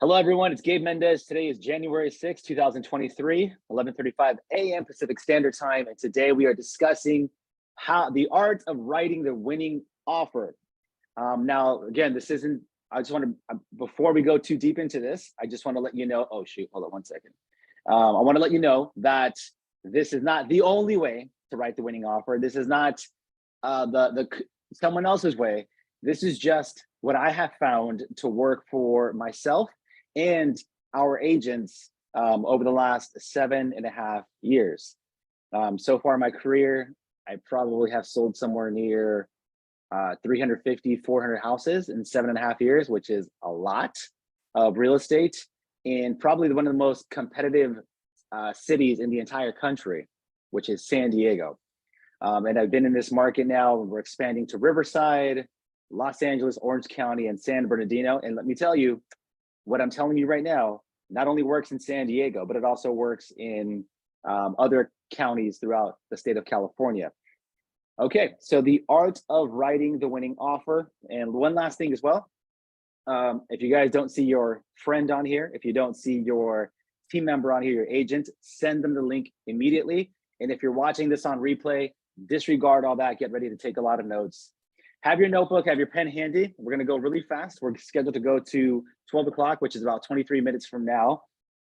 Hello, everyone. It's Gabe Mendez. Today is January 6, 2023, 11:35 a.m. Pacific Standard Time. And today we are discussing how the art of writing the winning offer. Now, again, this isn't, I just want to, before we go too deep into this, I just want to let you know, oh, shoot, hold on one second. I want to let you know that this is not the only way to write the winning offer. This is not someone else's way. This is just what I have found to work for myself and our agents over the last 7.5 years. So far in my career, I probably have sold somewhere near 350, 400 houses in 7.5 years, which is a lot of real estate, and probably one of the most competitive cities in the entire country, which is San Diego. And I've been in this market now, and we're expanding to Riverside, Los Angeles, Orange County, and San Bernardino. And let me tell you, what I'm telling you right now not only works in San Diego, but it also works in other counties throughout the state of California. Okay, so the art of writing the winning offer. And one last thing as well, if you guys don't see your friend on here, if you don't see your team member on here, your agent, send them the link immediately. And if you're watching this on replay, disregard all that, get ready to take a lot of notes. Have your notebook, have your pen handy. We're gonna go really fast. We're scheduled to go to 12 o'clock, which is about 23 minutes from now.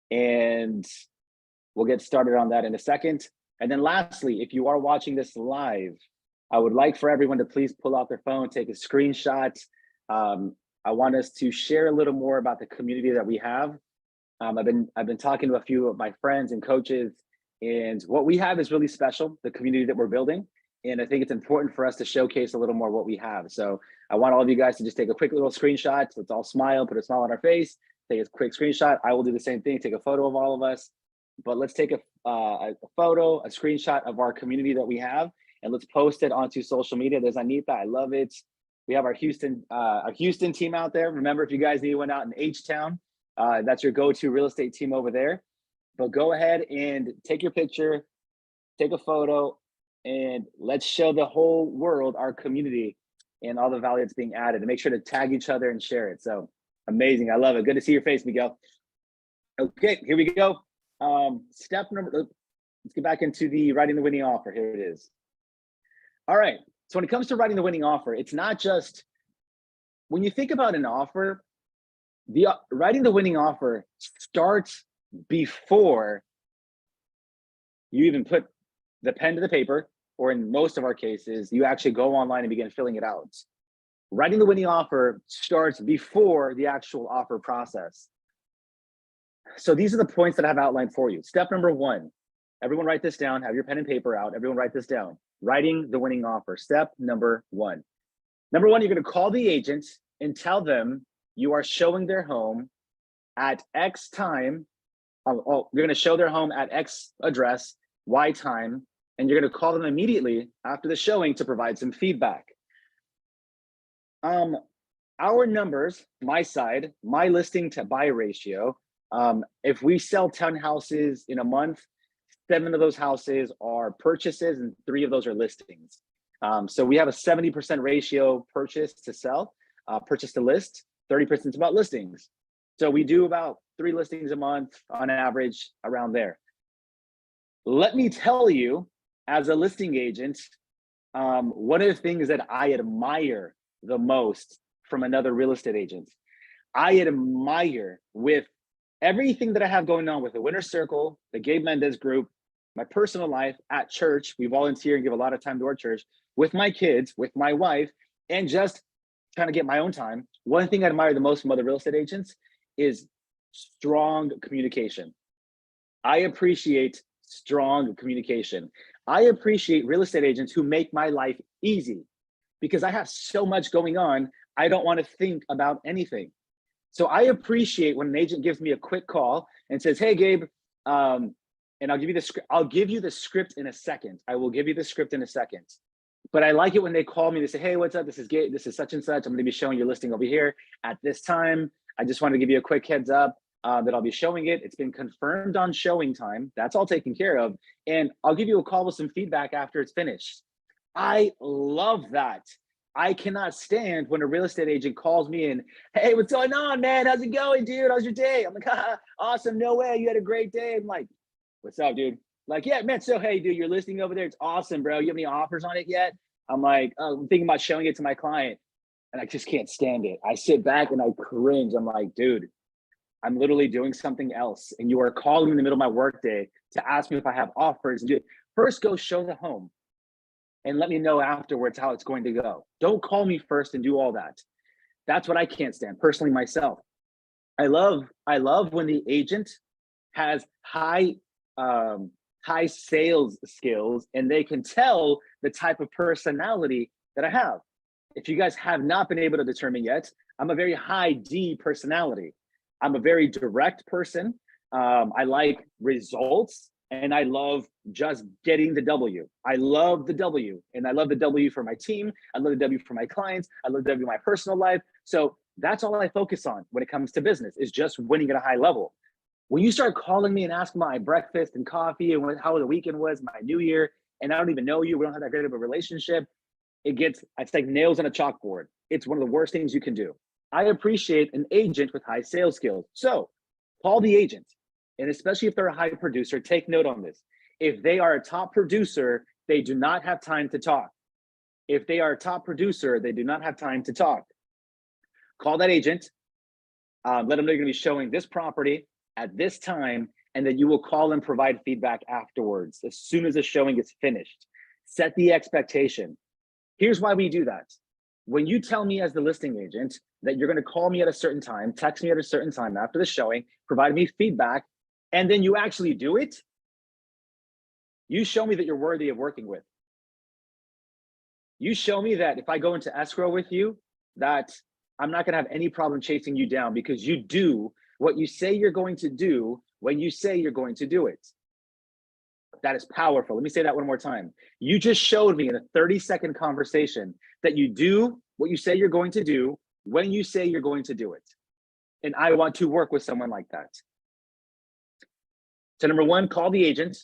And we'll get started on that in a second. And then lastly, if you are watching this live, I would like for everyone to please pull out their phone, take a screenshot. I want us to share a little more about the community that we have. I've been talking to a few of my friends and coaches, and what we have is really special, the community that we're building. And I think it's important for us to showcase a little more what we have. So I want all of you guys to just take a quick little screenshot. Let's all smile, put a smile on our face, take a quick screenshot. I will do the same thing, take a photo of all of us. But let's take a photo, a screenshot of our community that we have, and let's post it onto social media. There's Anita, I love it. We have our Houston team out there. Remember, if you guys need one out in H-Town, that's your go-to real estate team over there. But go ahead and take your picture, take a photo, and let's show the whole world our community and all the value that's being added, and make sure to tag each other and share it. So amazing. I love it. Good to see your face, Miguel. Okay, here we go. Let's get back into the writing the winning offer. Here it is. All right. So when it comes to writing the winning offer, it's not just, when you think about an offer, writing the winning offer starts before you even put the pen to the paper, or in most of our cases, you actually go online and begin filling it out. Writing the winning offer starts before the actual offer process. So these are the points that I've outlined for you. Step number one, everyone write this down, have your pen and paper out, everyone write this down. Writing the winning offer, step number one. Number one, you're gonna call the agent and tell them you are showing their home at X time. You're gonna show their home at X address, Y time, and you're gonna call them immediately after the showing to provide some feedback. Our numbers, my side, my listing to buy ratio, if we sell 10 houses in a month, 7 of those houses are purchases and 3 of those are listings. So we have a 70% ratio purchase to sell, purchase to list, 30% is about listings. So we do about 3 listings a month on average, around there. Let me tell you, as a listing agent, one of the things that I admire the most from another real estate agent, I admire, with everything that I have going on with the Winner Circle, the Gabe Mendez group, my personal life, at church, we volunteer and give a lot of time to our church, with my kids, with my wife, and just trying to get my own time. One thing I admire the most from other real estate agents is strong communication. I appreciate strong communication. I appreciate real estate agents who make my life easy, because I have so much going on, I don't want to think about anything. So I appreciate when an agent gives me a quick call and says, hey, Gabe, and I'll give you the script. I'll give you the script in a second. I will give you the script in a second. But I like it when they call me, they say, hey, what's up? This is Gabe. This is such and such. I'm going to be showing your listing over here at this time. I just wanted to give you a quick heads up that I'll be showing it. It's been confirmed on showing time. That's all taken care of. And I'll give you a call with some feedback after it's finished. I love that. I cannot stand when a real estate agent calls me and, hey, what's going on, man? How's it going, dude? How's your day? I'm like, awesome. No way. You had a great day. I'm like, what's up, dude? Like, yeah, man. So, hey, dude, your listing over there, it's awesome, bro. You have any offers on it yet? I'm like, I'm thinking about showing it to my client, and I just can't stand it. I sit back and I cringe. I'm like, dude, I'm literally doing something else, and you are calling me in the middle of my workday to ask me if I have offers. First, go show the home and let me know afterwards how it's going to go. Don't call me first and do all that. That's what I can't stand personally myself. I love when the agent has high sales skills and they can tell the type of personality that I have. If you guys have not been able to determine yet, I'm a very high D personality. I'm a very direct person. I like results, and I love just getting the W. I love the W, and I love the W for my team. I love the W for my clients. I love the W in my personal life. So that's all I focus on when it comes to business, is just winning at a high level. When you start calling me and asking my breakfast and coffee and how the weekend was, my new year, and I don't even know you, we don't have that great of a relationship, it's like nails on a chalkboard. It's one of the worst things you can do. I appreciate an agent with high sales skills. So call the agent. And especially if they're a high producer, take note on this. If they are a top producer, they do not have time to talk. If they are a top producer, they do not have time to talk. Call that agent, let them know you're gonna be showing this property at this time, and then you will call and provide feedback afterwards, as soon as the showing gets finished. Set the expectation. Here's why we do that. When you tell me as the listing agent that you're gonna call me at a certain time, text me at a certain time after the showing, provide me feedback, and then you actually do it, you show me that you're worthy of working with. You show me that if I go into escrow with you, that I'm not gonna have any problem chasing you down, because you do what you say you're going to do when you say you're going to do it. That is powerful. Let me say that one more time. You just showed me in a 30-second conversation that you do what you say you're going to do when you say you're going to do it. And I want to work with someone like that. So number one, call the agent.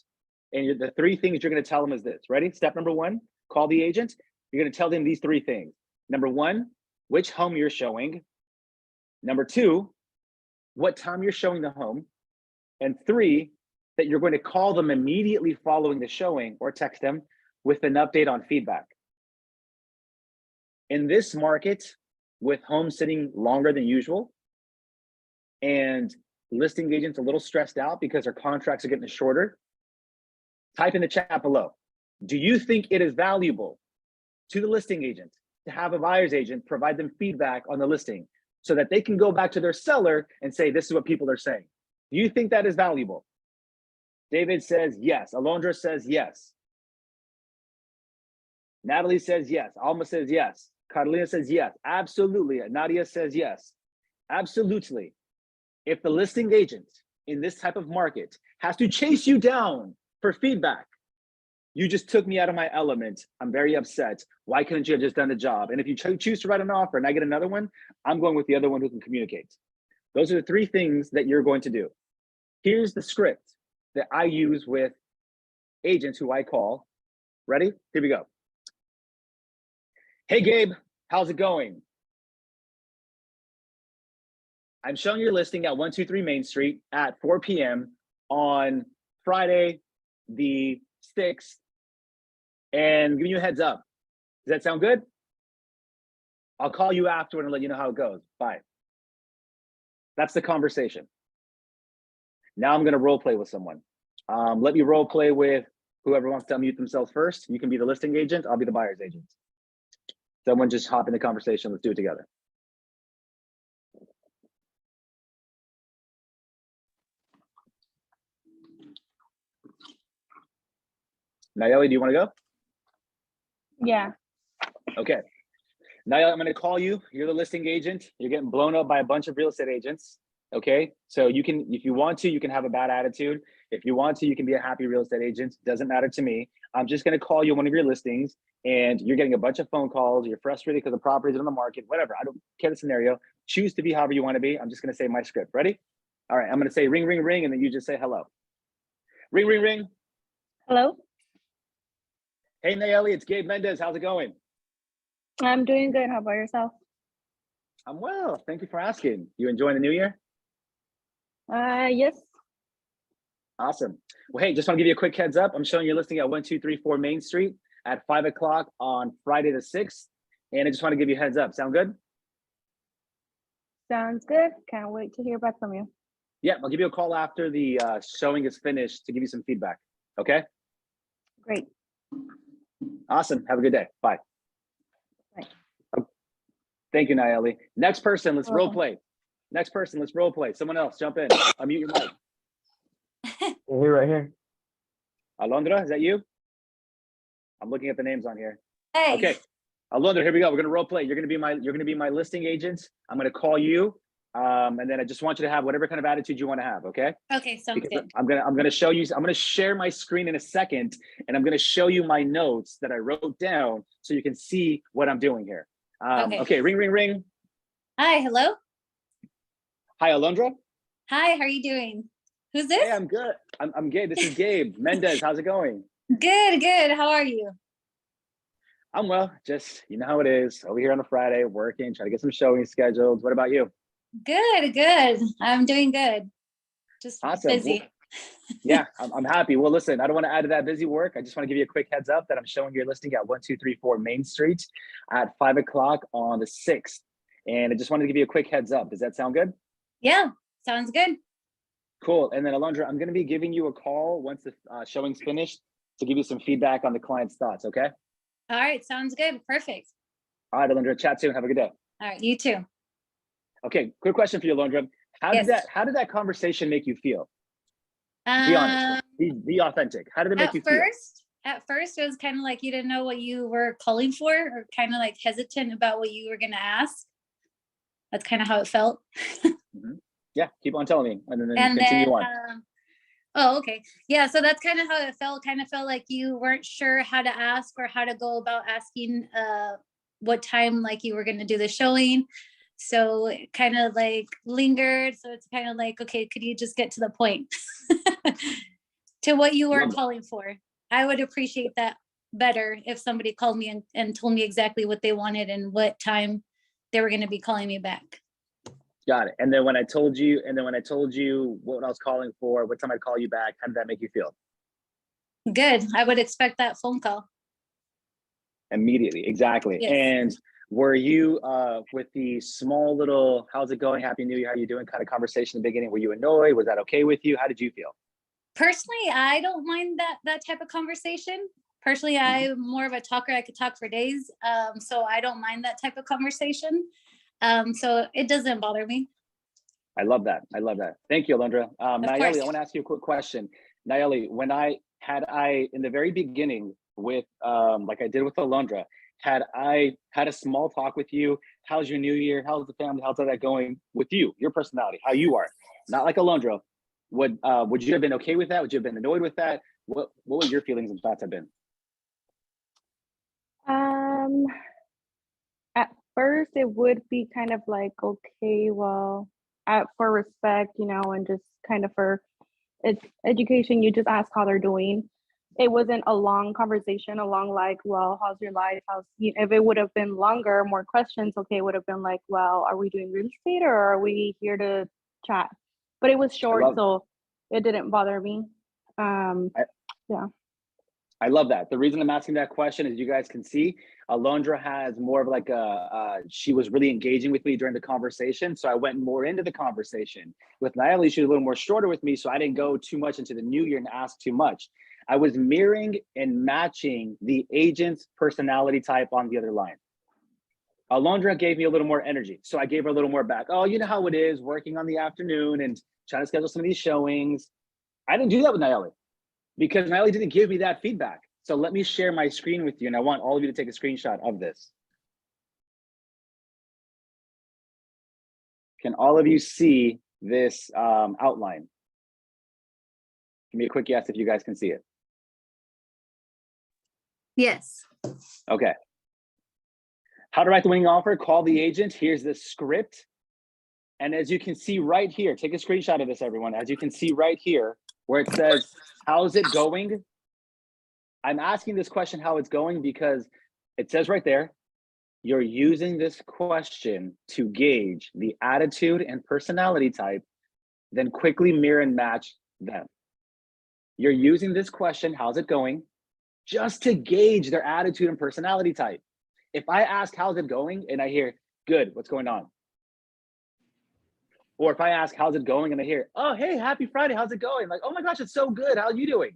And the three things you're going to tell them is this. Ready? Step number one, call the agent. You're going to tell them these three things. Number one, which home you're showing. Number two, what time you're showing the home. And three, that you're going to call them immediately following the showing or text them with an update on feedback. In this market, with homes sitting longer than usual and listing agents a little stressed out because their contracts are getting shorter, type in the chat below. Do you think it is valuable to the listing agent to have a buyer's agent provide them feedback on the listing so that they can go back to their seller and say, this is what people are saying? Do you think that is valuable? David says yes. Alondra says yes. Natalie says yes. Alma says yes. Carolina says yes. Absolutely. Nadia says yes. Absolutely. If the listing agent in this type of market has to chase you down for feedback, you just took me out of my element. I'm very upset. Why couldn't you have just done the job? And if you choose to write an offer and I get another one, I'm going with the other one who can communicate. Those are the three things that you're going to do. Here's the script that I use with agents who I call. Ready? Here we go. Hey, Gabe, how's it going? I'm showing your listing at 123 Main Street at 4 p.m. on Friday, the 6th, and giving you a heads up. Does that sound good? I'll call you afterward and let you know how it goes. Bye. That's the conversation. Now I'm going to role play with someone. Let me role play with whoever wants to unmute themselves first. You can be the listing agent. I'll be the buyer's agent. Someone just hop in the conversation. Let's do it together. Nayeli, do you want to go? Yeah. Okay. Nayeli, I'm going to call you. You're the listing agent. You're getting blown up by a bunch of real estate agents. Okay. So you can, if you want to, you can have a bad attitude. If you want to, you can be a happy real estate agent. Doesn't matter to me. I'm just going to call you one of your listings and you're getting a bunch of phone calls. You're frustrated because the property's on the market, whatever. I don't care the scenario. Choose to be however you want to be. I'm just going to say my script. Ready? All right. I'm going to say ring, ring, ring. And then you just say hello. Ring, ring, ring. Hello. Hey, Nayeli, it's Gabe Mendez. How's it going? I'm doing good. How about yourself? I'm well. Thank you for asking. You enjoying the new year? Yes. Awesome. Well, hey, just want to give you a quick heads up. I'm showing your listing at 1234 Main Street at 5 o'clock on Friday the 6th. And I just want to give you a heads up. Sound good? Sounds good. Can't wait to hear back from you. Yeah, I'll give you a call after the showing is finished to give you some feedback. Okay? Great. Awesome. Have a good day. Bye. Bye. Thank you, Nayeli. Next person, let's You're role welcome. play. Next person, let's role play. Someone else, jump in. Unmute your mic. Here, right here. Alondra, is that you? I'm looking at the names on here. Hey. Okay, Alondra, here we go. We're gonna role play. You're gonna be my listing agent. I'm gonna call you, and then I just want you to have whatever kind of attitude you want to have. Okay? Okay, sounds Because good. I'm gonna show you. I'm gonna share my screen in a second, and I'm gonna show you my notes that I wrote down so you can see what I'm doing here. Okay. Okay. Ring, ring, ring. Hi, hello. Hi, Alondra. Hi, how are you doing? Who's this? Hey, I'm good. I'm Gabe. This is Gabe Mendez. How's it going? Good, good. How are you? I'm well. Just you know how it is. Over here on a Friday, working, trying to get some showings scheduled. What about you? Good, good. I'm doing good. Just Awesome. busy. Well, yeah, I'm happy. Well, listen, I don't want to add to that busy work. I just want to give you a quick heads up that I'm showing your listing at 1234 Main Street at 5 o'clock on the 6th. And I just wanted to give you a quick heads up. Does that sound good? Yeah, sounds good. Cool. And then Alondra, I'm going to be giving you a call once the showing's finished to give you some feedback on the client's thoughts. Okay. All right, sounds good. Perfect. All right, Alondra, chat soon. Have a good day. All right, you too. Okay. Quick question for you, Alondra. How Yes. did that conversation make you feel? Be honest. Be authentic. How did it make you feel? At first, it was kind of like you didn't know what you were calling for, or kind of like hesitant about what you were going to ask. That's kind of how it felt. Mhm. Yeah, keep on telling me, and then And continue then, on. oh, okay. Yeah, so that's kind of how it felt. Kind of felt like you weren't sure how to ask or how to go about asking what time like you were going to do the showing. So it kind of like lingered. So it's kind of like, okay, could you just get to the point to what you were Love it. calling for? I would appreciate that better if somebody called me and told me exactly what they wanted and what time they were going to be calling me back. Got it. And then when I told you what I was calling for, what time I'd call you back, how did that make you feel? Good. I would expect that phone call. Immediately, exactly. Yes. And were you with the small little "How's it going? Happy New Year, how you doing?" kind of conversation in the beginning? Were you annoyed? Was that okay with you? How did you feel? Personally, I don't mind that type of conversation. Personally, I'm more of a talker. I could talk for days. So I don't mind that type of conversation. So it doesn't bother me. I love that. I love that. Thank you, Alondra. Nayeli, course. I want to ask you a quick question. Nayeli, when I in the very beginning with like I did with Alondra, had I had a small talk with you, how's your new year? How's the family? How's that going with you, your personality, how you are? Not like Alondra. Would you have been okay with that? Would you have been annoyed with that? What would your feelings and thoughts have been? At first it would be kind of like, okay, well, for respect, and just kind of for it's education, you just ask how they're doing. It wasn't a long conversation, like, well, how's your life? If it would have been longer, more questions, okay, it would have been like, well, are we doing real estate or are we here to chat? But it was short, so it didn't bother me. Yeah. I love that. The reason I'm asking that question is you guys can see Alondra has more of like she was really engaging with me during the conversation. So I went more into the conversation. With Nayeli, she was a little more shorter with me. So I didn't go too much into the new year and ask too much. I was mirroring and matching the agent's personality type on the other line. Alondra gave me a little more energy. So I gave her a little more back. Oh, you know how it is working on the afternoon and trying to schedule some of these showings. I didn't do that with Nayeli, because Nayeli didn't give me that feedback. So let me share my screen with you, and I want all of you to take a screenshot of this. Can all of you see this outline? Give me a quick yes if you guys can see it. Yes. Okay. How to write the winning offer, call the agent. Here's the script. And as you can see right here, take a screenshot of this, everyone. As you can see right here, where it says, how's it going? I'm asking this question, how it's going, because it says right there, you're using this question to gauge the attitude and personality type, then quickly mirror and match them. You're using this question, how's it going, just to gauge their attitude and personality type. If I ask, how's it going? And I hear, good, what's going on? Or if I ask, how's it going? And I hear, oh, hey, happy Friday, how's it going? I'm like, oh my gosh, it's so good, how are you doing?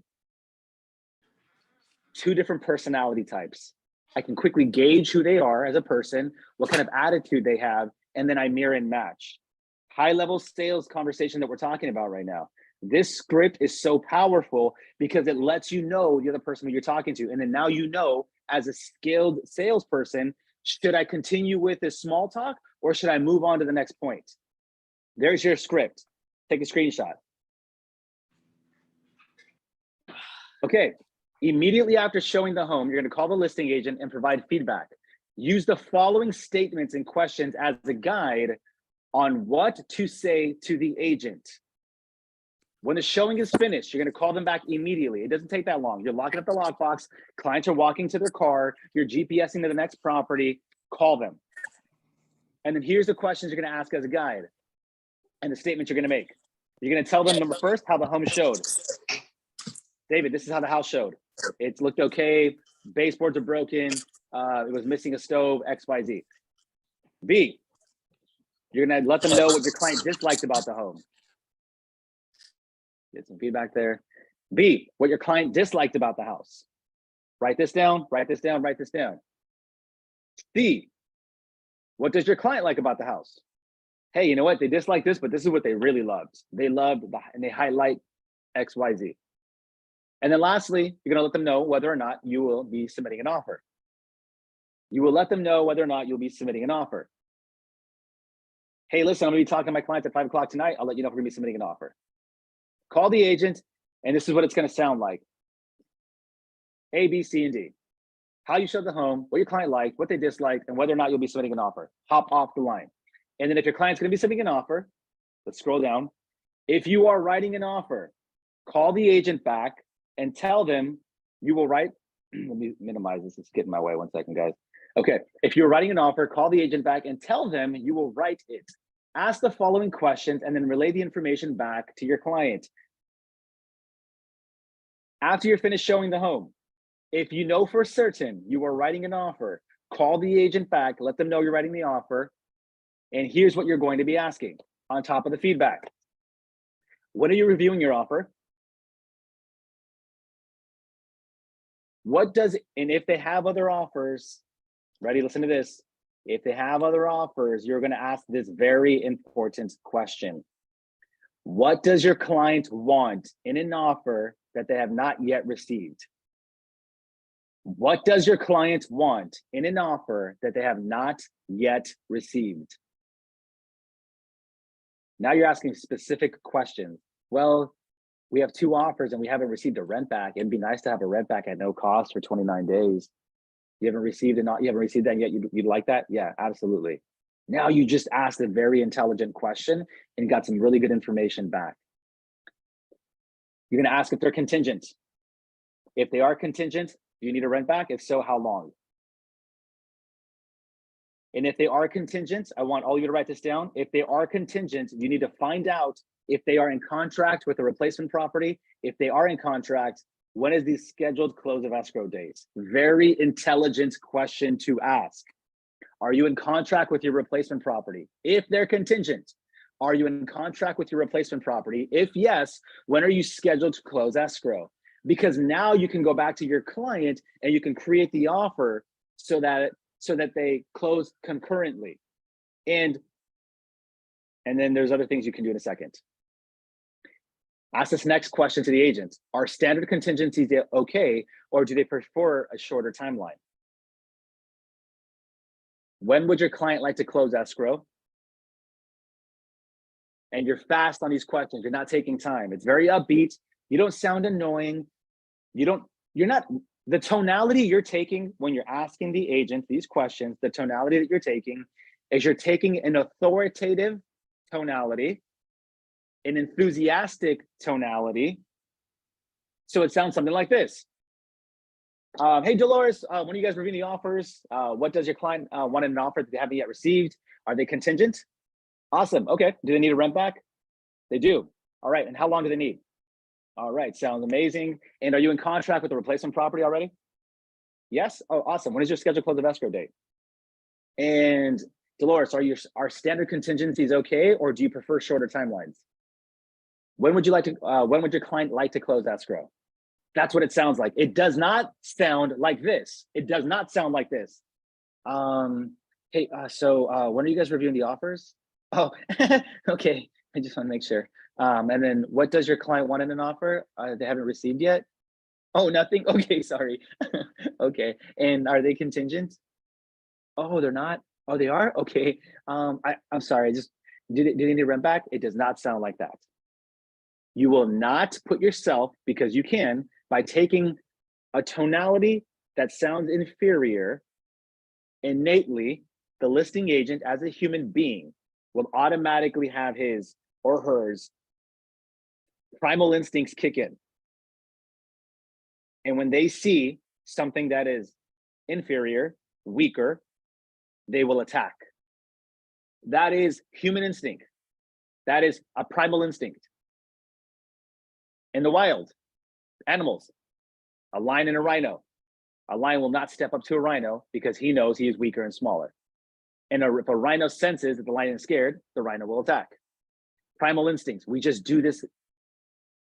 Two different personality types. I can quickly gauge who they are as a person, what kind of attitude they have, and then I mirror and match. High-level sales conversation that we're talking about right now. This script is so powerful because it lets you know the other person who you're talking to. And then now you know, as a skilled salesperson, should I continue with this small talk or should I move on to the next point? There's your script. Take a screenshot. Okay. Immediately after showing the home, you're going to call the listing agent and provide feedback. Use the following statements and questions as a guide on what to say to the agent. When the showing is finished, you're going to call them back immediately. It doesn't take that long. You're locking up the lockbox. Clients are walking to their car. You're GPSing to the next property. Call them. And then here's the questions you're going to ask as a guide and the statements you're going to make. You're going to tell them, number first, how the home showed. David, this is how the house showed. It looked okay. Baseboards are broken. It was missing a stove, X, Y, Z. B, you're going to let them know what your client disliked about the home. Get some feedback there. B, what your client disliked about the house. Write this down, write this down, write this down. C, what does your client like about the house? Hey, you know what? They dislike this, but this is what they really loved. They loved, and they highlight X, Y, Z. And then lastly, you're going to let them know whether or not you will be submitting an offer. You will let them know whether or not you'll be submitting an offer. Hey, listen, I'm going to be talking to my clients at 5 o'clock tonight. I'll let you know if we're going to be submitting an offer. Call the agent, and this is what it's going to sound like. A, B, C, and D. How you showed the home, what your client liked, what they disliked, and whether or not you'll be submitting an offer. Hop off the line. And then if your client's going to be submitting an offer, let's scroll down. If you are writing an offer, call the agent back and tell them you will write. Let me minimize this. It's getting in my way. 1 second, guys. Okay. If you're writing an offer, call the agent back and tell them you will write it. Ask the following questions and then relay the information back to your client. After you're finished showing the home, if you know for certain you are writing an offer, call the agent back, let them know you're writing the offer. And here's what you're going to be asking on top of the feedback. When are you reviewing your offer? What does, and if they have other offers, ready, listen to this. If they have other offers, you're going to ask this very important question. What does your client want in an offer that they have not yet received? What does your client want in an offer that they have not yet received? Now you're asking specific questions. Well, we have 2 offers and we haven't received a rent back. It'd be nice to have a rent back at no cost for 29 days. You haven't received it, you haven't received that yet. You'd like that? Yeah, absolutely. Now you just asked a very intelligent question and got some really good information back. You're going to ask if they're contingent. If they are contingent, do you need a rent back? If so, how long? And if they are contingent, I want all of you to write this down. If they are contingent, you need to find out if they are in contract with a replacement property. If they are in contract, when is the scheduled close of escrow dates? Very intelligent question to ask. Are you in contract with your replacement property? If they're contingent, are you in contract with your replacement property? If yes, when are you scheduled to close escrow? Because now you can go back to your client and you can create the offer so that they close concurrently. And then there's other things you can do in a second. Ask this next question to the agent. Are standard contingencies okay, or do they prefer a shorter timeline? When would your client like to close escrow? And you're fast on these questions. You're not taking time. It's very upbeat. You don't sound annoying. The tonality you're taking when you're asking the agent these questions, the tonality that you're taking is you're taking an authoritative tonality, an enthusiastic tonality. So it sounds something like this. Hey, Dolores, when are you guys reviewing the offers? What does your client want in an offer that they haven't yet received? Are they contingent? Awesome. Okay. Do they need a rent back? They do. All right. And how long do they need? All right. Sounds amazing. And are you in contract with the replacement property already? Yes. Oh, awesome. When is your scheduled close of escrow date? And Dolores, are standard contingencies okay, or do you prefer shorter timelines? When would your client like to close escrow? That's what it sounds like. It does not sound like this. It does not sound like this. Hey, so when are you guys reviewing the offers? Oh, okay. I just want to make sure. And then what does your client want in an offer they haven't received yet? Oh, nothing. Okay, sorry. Okay. And are they contingent? Oh, they're not. Oh, they are. Okay. I'm sorry. Do they need rent back? It does not sound like that. You will not put yourself, because you can, by taking a tonality that sounds inferior. Innately, the listing agent as a human being will automatically have his or hers primal instincts kick in. And when they see something that is inferior, weaker, they will attack. That is human instinct. That is a primal instinct. In the wild, animals, a lion and a rhino. A lion will not step up to a rhino because he knows he is weaker and smaller. And if a rhino senses that the lion is scared, the rhino will attack. Primal instincts, we just do this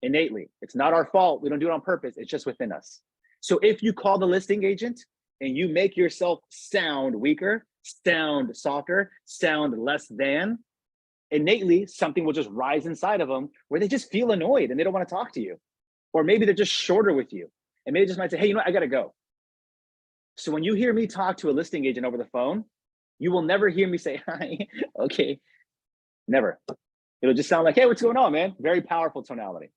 innately. It's not our fault. We don't do it on purpose. It's just within us. So if you call the listing agent and you make yourself sound weaker, sound softer, sound less than, innately something will just rise inside of them where they just feel annoyed and they don't want to talk to you. Or maybe they're just shorter with you. And maybe they just might say, hey, you know what? I got to go. So when you hear me talk to a listing agent over the phone, you will never hear me say, hi, okay, never. It'll just sound like, hey, what's going on, man? Very powerful tonality.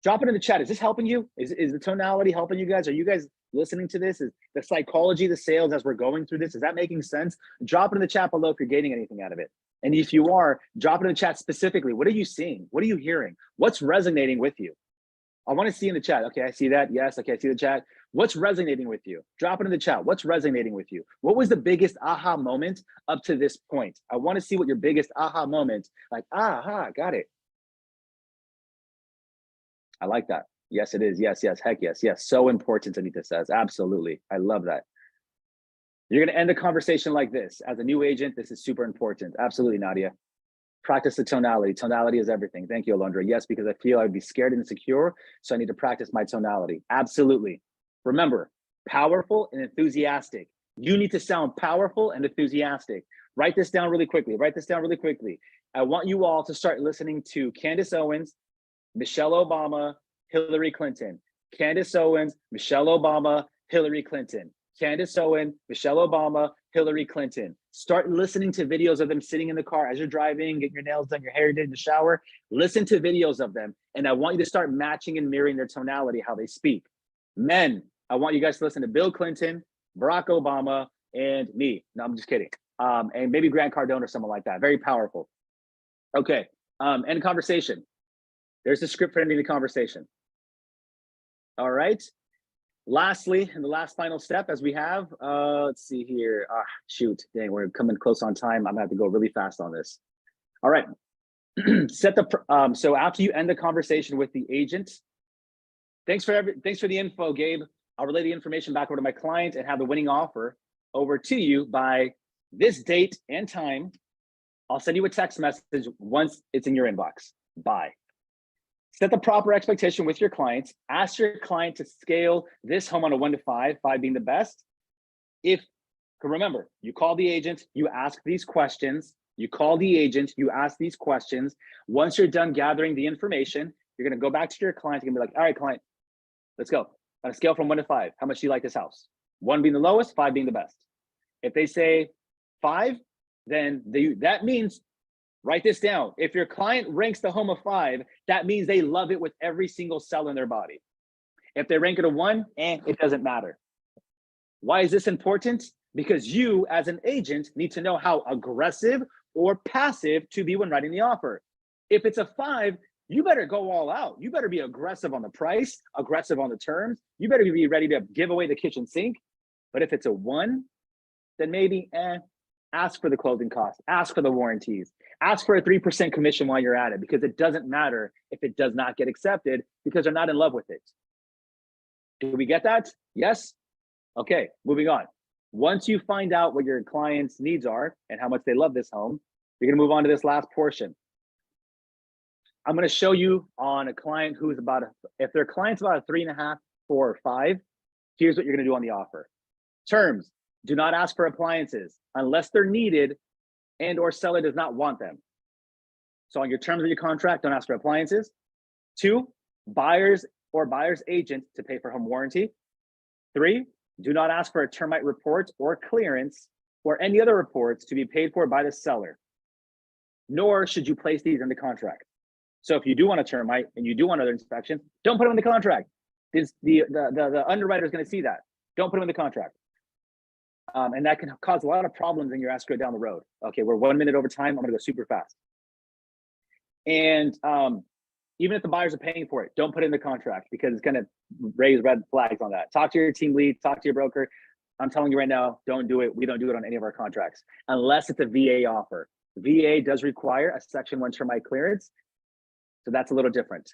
Drop it in the chat. Is this helping you? Is the tonality helping you guys? Are you guys listening to this? Is the psychology, the sales as we're going through this, is that making sense? Drop it in the chat below if you're getting anything out of it. And if you are, drop it in the chat specifically. What are you seeing? What are you hearing? What's resonating with you? I want to see in the chat. Okay, I see that. Yes, okay, I see the chat. What's resonating with you? Drop it in the chat. What's resonating with you? What was the biggest aha moment up to this point? I want to see what your biggest aha moment, like, aha, got it. I like that. Yes, it is. Yes, yes, heck yes, yes. So important, Anita says. Absolutely. I love that. You're going to end the conversation like this. As a new agent, this is super important. Absolutely, Nadia. Practice the tonality. Tonality is everything. Thank you, Alondra. Yes, because I feel I'd be scared and insecure, so I need to practice my tonality. Absolutely. Remember, powerful and enthusiastic. You need to sound powerful and enthusiastic. Write this down really quickly. Write this down really quickly. I want you all to start listening to Candace Owens, Michelle Obama, Hillary Clinton. Candace Owens, Michelle Obama, Hillary Clinton. Candace Owens, Michelle Obama, Hillary Clinton. Start listening to videos of them sitting in the car as you're driving, getting your nails done, your hair did in the shower. Listen to videos of them. And I want you to start matching and mirroring their tonality, how they speak. Men, I want you guys to listen to Bill Clinton, Barack Obama, and me. No, I'm just kidding. And maybe Grant Cardone or someone like that. Very powerful. Okay, end conversation. There's the script for ending the conversation. All right. Lastly, and the last final step as we have, let's see here. Shoot, dang, we're coming close on time. I'm gonna have to go really fast on this. All right. So after you end the conversation with the agent, thanks for the info, Gabe. I'll relay the information back over to my client and have the winning offer over to you by this date and time. I'll send you a text message once it's in your inbox. Bye. Set the proper expectation with your clients. Ask your client to scale this home on a 1 to 5, 5 being the best. Remember, you call the agent, you ask these questions. You call the agent, you ask these questions. Once you're done gathering the information, you're going to go back to your client and be like, all right, client, let's go. On a scale from 1 to 5, how much do you like this house? 1 being the lowest, 5 being the best. If they say 5, then that means, write this down. If your client ranks the home a 5, that means they love it with every single cell in their body. If they rank it a 1, it doesn't matter. Why is this important? Because you, as an agent, need to know how aggressive or passive to be when writing the offer. If it's a 5, you better go all out. You better be aggressive on the price, aggressive on the terms. You better be ready to give away the kitchen sink. But if it's a 1, then maybe ask for the closing costs, ask for the warranties, ask for a 3% commission while you're at it, because it doesn't matter if it does not get accepted because they're not in love with it. Do we get that? Yes? Okay, moving on. Once you find out what your client's needs are and how much they love this home, you're gonna move on to this last portion. I'm gonna show you on a client who's if their client's about a 3.5, 4, or 5, here's what you're gonna do on the offer. Terms, do not ask for appliances unless they're needed and or seller does not want them. So on your terms of your contract, don't ask for appliances. 2, buyers or buyer's agent to pay for home warranty. 3, do not ask for a termite report or clearance or any other reports to be paid for by the seller, nor should you place these in the contract. So if you do want a termite and you do want another inspection, don't put them in the contract. The underwriter is going to see that. Don't put them in the contract. And that can cause a lot of problems in your escrow down the road. Okay, we're 1 minute over time. I'm going to go super fast. And even if the buyers are paying for it, don't put it in the contract because it's going to raise red flags on that. Talk to your team lead, talk to your broker. I'm telling you right now, don't do it. We don't do it on any of our contracts unless it's a VA offer. VA does require a Section 1 termite clearance. So that's a little different.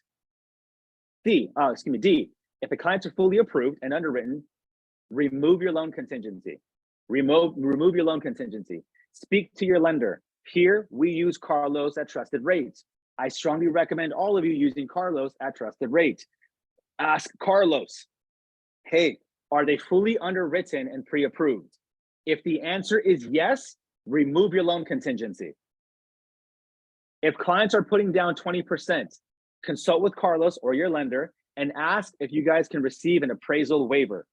D, if the clients are fully approved and underwritten, remove your loan contingency. Remove your loan contingency. Speak to your lender. Here, we use Carlos at Trusted Rates. I strongly recommend all of you using Carlos at Trusted Rates. Ask Carlos, hey, are they fully underwritten and pre-approved? If the answer is yes, remove your loan contingency. If clients are putting down 20%, consult with Carlos or your lender and ask if you guys can receive an appraisal waiver.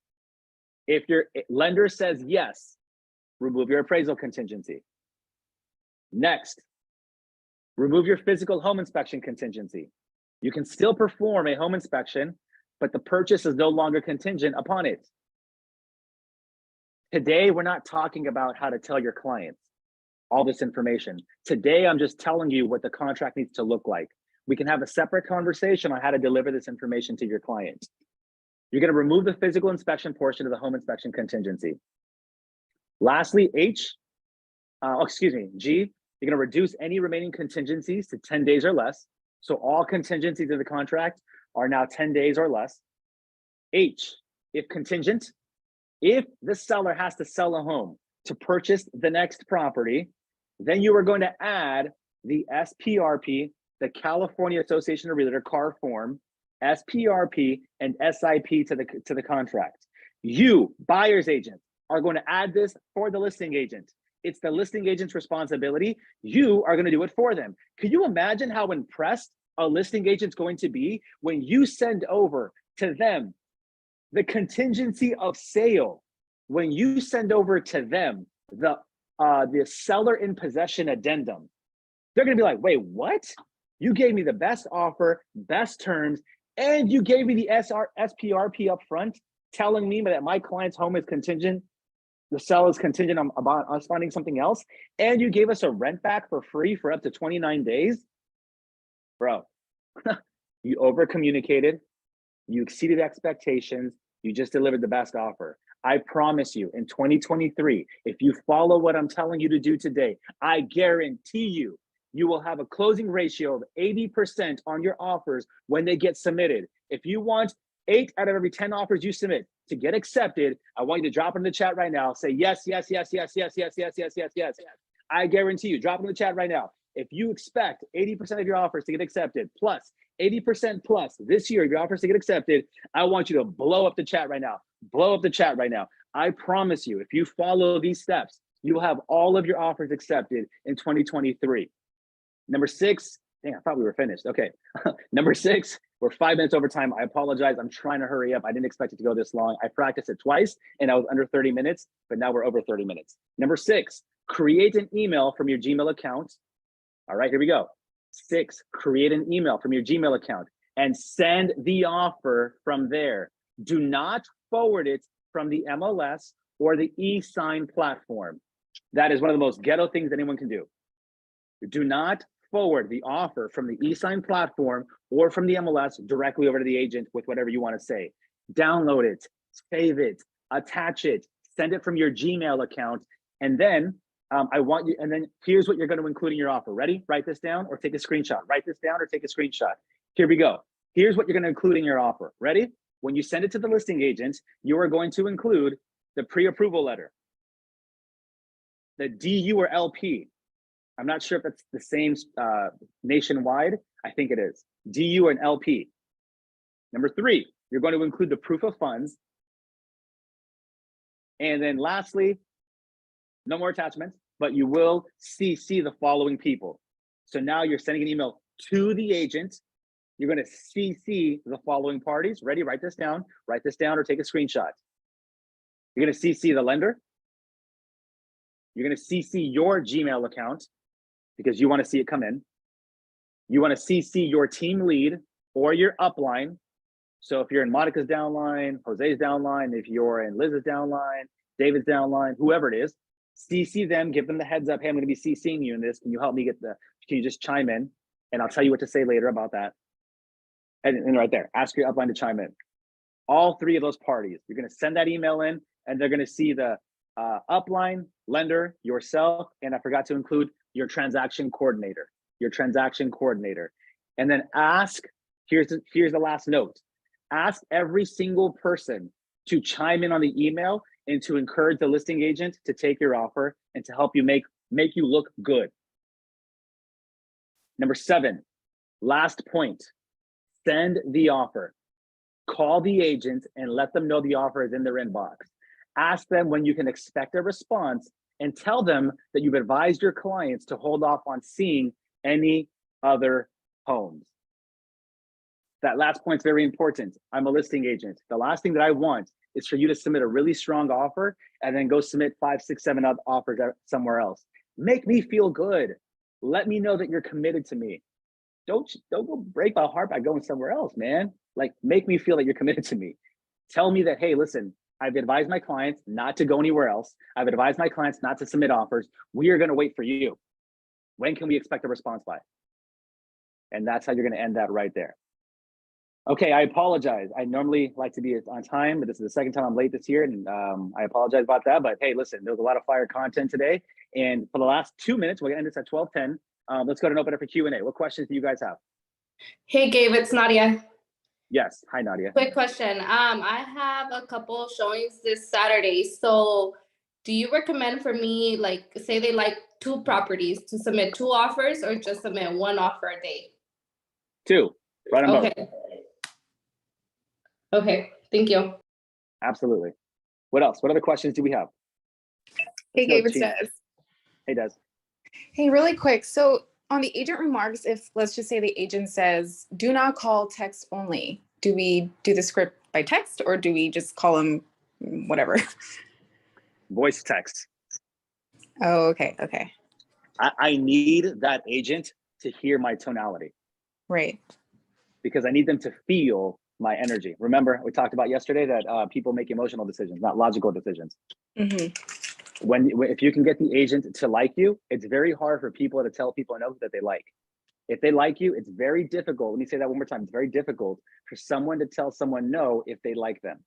If your lender says yes, remove your appraisal contingency. Next, remove your physical home inspection contingency. You can still perform a home inspection, but the purchase is no longer contingent upon it. Today, we're not talking about how to tell your clients all this information. Today, I'm just telling you what the contract needs to look like. We can have a separate conversation on how to deliver this information to your client. You're going to remove the physical inspection portion of the home inspection contingency. Lastly, G, you're going to reduce any remaining contingencies to 10 days or less. So all contingencies of the contract are now 10 days or less. H, if contingent, if the seller has to sell a home to purchase the next property, then you are going to add the SPRP, the California Association of Realtor CAR form, SPRP and SIP to the contract. You, buyer's agent, are going to add this for the listing agent. It's the listing agent's responsibility. You are going to do it for them. Can you imagine how impressed a listing agent's going to be when you send over to them the contingency of sale, when you send over to them the seller in possession addendum? They're going to be like, wait, what? You gave me the best offer, best terms, and you gave me the SPRP up front, telling me that my client's home is contingent, the sale is contingent on about us finding something else, and you gave us a rent back for free for up to 29 days? Bro, you over-communicated, you exceeded expectations, you just delivered the best offer. I promise you, in 2023, if you follow what I'm telling you to do today, I guarantee you, you will have a closing ratio of 80% on your offers when they get submitted. If you want 8 out of every 10 offers you submit to get accepted, I want you to drop it in the chat right now. Say yes, yes, yes, yes, yes, yes, yes, yes, yes, yes. I guarantee you, drop it in the chat right now. If you expect 80% of your offers to get accepted, plus 80% plus this year, your offers to get accepted, I want you to blow up the chat right now. Blow up the chat right now. I promise you, if you follow these steps, you will have all of your offers accepted in 2023. Number 6, dang, I thought we were finished. Okay. Number 6, we're 5 minutes over time. I apologize. I'm trying to hurry up. I didn't expect it to go this long. I practiced it twice and I was under 30 minutes, but now we're over 30 minutes. Number 6, create an email from your Gmail account. All right, here we go. 6, create an email from your Gmail account and send the offer from there. Do not forward it from the MLS or the e-sign platform. That is one of the most ghetto things anyone can do. Do not forward the offer from the eSign platform or from the MLS directly over to the agent with whatever you want to say. Download it, save it, attach it, send it from your Gmail account, and then and then here's what you're going to include in your offer. Ready? Write this down or take a screenshot. Write this down or take a screenshot. Here we go. Here's what you're going to include in your offer. Ready? When you send it to the listing agent, you are going to include the pre-approval letter, the DU or LP. I'm not sure if it's the same nationwide. I think it is. DU and LP. Number 3, you're going to include the proof of funds. And then lastly, no more attachments, but you will CC the following people. So now you're sending an email to the agent. You're going to CC the following parties. Ready? Write this down or take a screenshot. You're going to CC the lender. You're going to CC your Gmail account because you want to see it come in. You want to CC your team lead or your upline. So if you're in Monica's downline, Jose's downline, if you're in Liz's downline, David's downline, whoever it is, CC them, give them the heads up. Hey, I'm going to be CCing you in this. Can you help me can you just chime in? And I'll tell you what to say later about that. And right there, ask your upline to chime in. All 3 of those parties, you're going to send that email in and they're going to see the upline, lender, yourself, and I forgot to include your transaction coordinator. And then ask, here's the last note. Ask every single person to chime in on the email and to encourage the listing agent to take your offer and to help you make you look good. Number 7, last point, send the offer. Call the agent and let them know the offer is in their inbox. Ask them when you can expect a response and tell them that you've advised your clients to hold off on seeing any other homes. That last point is very important. I'm a listing agent. The last thing that I want is for you to submit a really strong offer and then go submit 5, 6, 7 other offers somewhere else. Make me feel good. Let me know that you're committed to me. Don't go break my heart by going somewhere else, man. Like, make me feel that you're committed to me. Tell me that, hey, listen, I've advised my clients not to go anywhere else. I've advised my clients not to submit offers. We are going to wait for you. When can we expect a response by? And that's how you're going to end that right there. Okay, I apologize. I normally like to be on time, but this is the second time I'm late this year, and I apologize about that. But hey, listen, there was a lot of fire content today, and for the last 2 minutes, we're gonna end this at 12:10. Let's go ahead and open it for Q&A. What questions do you guys have? Hey, Gabe, it's Nadia. Yes, hi Nadia. Quick question. I have a couple showings this Saturday. So do you recommend for me, like, say they like 2 properties, to submit 2 offers or just submit 1 offer a day? 2, right on both. Okay. Okay, thank you. Absolutely. What else? What other questions do we have? Hey, Let's go, Gabe, it's Tina. Des. Hey, Des. Hey, really quick. So on the agent remarks, if let's just say the agent says, do not call text only, do we do the script by text or do we just call them whatever? Voice text. Oh, okay. Okay. I need that agent to hear my tonality Right. because I need them to feel my energy. Remember, we talked about yesterday that people make emotional decisions, not logical decisions. Mm-hmm. If you can get the agent to like you, it's very hard for people to tell people no that they like. If they like you, it's very difficult. Let me say that one more time. It's very difficult for someone to tell someone no if they like them.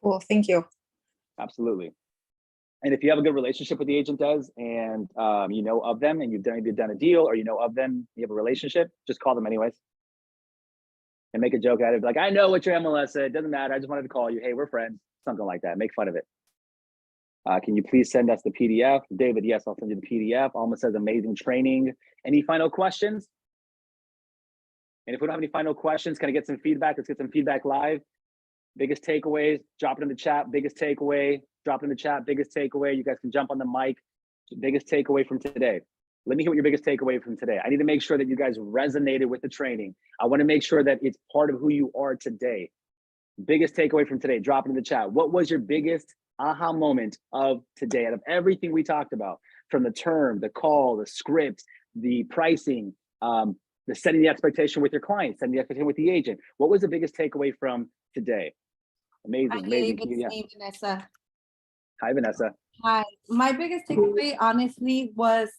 Cool. Thank you. Absolutely. And if you have a good relationship with the agent does, and you know of them and you've done a deal or you know of them, you have a relationship, just call them anyways. And make a joke out of it. Like, I know what your MLS said. It doesn't matter. I just wanted to call you. Hey, we're friends. Something like that. Make fun of it. Can you please send us the PDF? David, yes, I'll send you the PDF. Alma says amazing training. Any final questions? And if we don't have any final questions, can I get some feedback? Let's get some feedback live. Biggest takeaways, drop it in the chat. Biggest takeaway, drop it in the chat. Biggest takeaway. You guys can jump on the mic. Biggest takeaway from today. Let me hear what your biggest takeaway from today. I need to make sure that you guys resonated with the training. I want to make sure that it's part of who you are today. Biggest takeaway from today, drop it in the chat. What was your biggest aha moment of today out of everything we talked about, from the term, the call, the script, the pricing, the setting the expectation with your client, setting the expectation with the agent? What was the biggest takeaway from today? Amazing, amazing. It's me, Vanessa. Hi, Vanessa. Hi, my biggest takeaway honestly was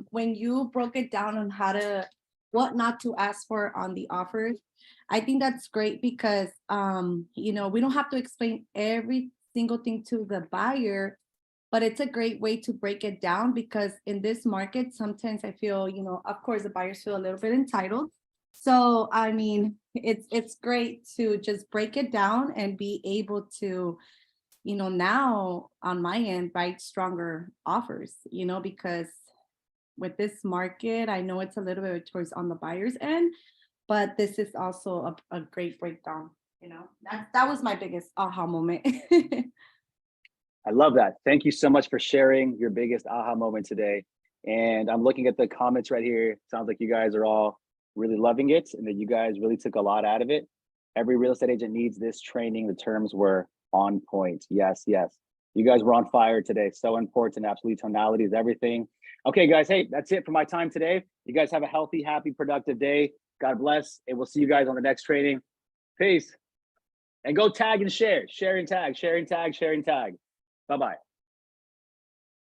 when you broke it down on what not to ask for on the offers. I think that's great because you know, we don't have to explain every single thing to the buyer, but it's a great way to break it down because in this market, sometimes I feel, you know, of course the buyers feel a little bit entitled. So I mean, it's great to just break it down and be able to, you know, now on my end, write stronger offers, you know, because with this market, I know it's a little bit towards on the buyer's end, but this is also a great breakdown, you know. That was my biggest aha moment. I love that. Thank you so much for sharing your biggest aha moment today. And I'm looking at the comments right here. Sounds like you guys are all really loving it and that you guys really took a lot out of it. Every real estate agent needs this training. The terms were on point. Yes, yes. You guys were on fire today. So important. Absolute tonality is everything. Okay, guys. Hey, that's it for my time today. You guys have a healthy, happy, productive day. God bless. And we'll see you guys on the next training. Peace. And go tag and share. Sharing tag, sharing tag, sharing tag. Bye-bye.